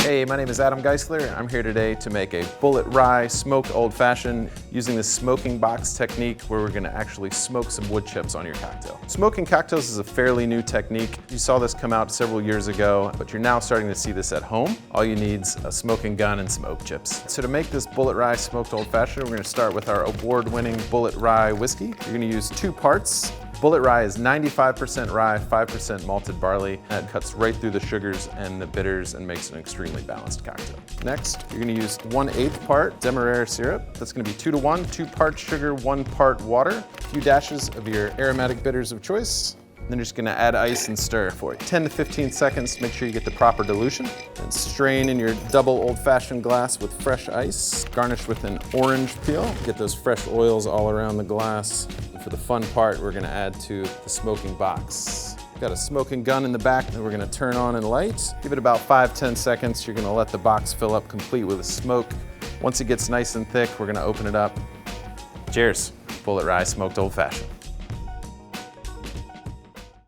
Hey, my name is Adam Geissler. I'm here today to make a Bulleit Rye smoked old fashioned using the smoking box technique where we're gonna actually smoke some wood chips on your cocktail. Smoking cocktails is a fairly new technique. You saw this come out several years ago, but you're now starting to see this at home. All you need's a smoking gun and some oak chips. So to make this Bulleit Rye smoked old fashioned, we're gonna start with our award-winning Bulleit Rye whiskey. You're gonna use 2 parts. Bulleit Rye is 95% rye, 5% malted barley. That cuts right through the sugars and the bitters and makes an extremely balanced cocktail. Next, you're gonna use 1/8 part Demerara syrup. That's gonna be 2 to 1, 2 parts sugar, 1 part water, a few dashes of your aromatic bitters of choice. Then you're just gonna add ice and stir for 10 to 15 seconds to make sure you get the proper dilution. And strain in your double old-fashioned glass with fresh ice. Garnish with an orange peel. Get those fresh oils all around the glass. And for the fun part, we're gonna add to the smoking box. Got a smoking gun in the back that we're gonna turn on and light. Give it about 5-10 seconds. You're gonna let the box fill up complete with the smoke. Once it gets nice and thick, we're gonna open it up. Cheers, Bulleit Rye smoked old fashioned.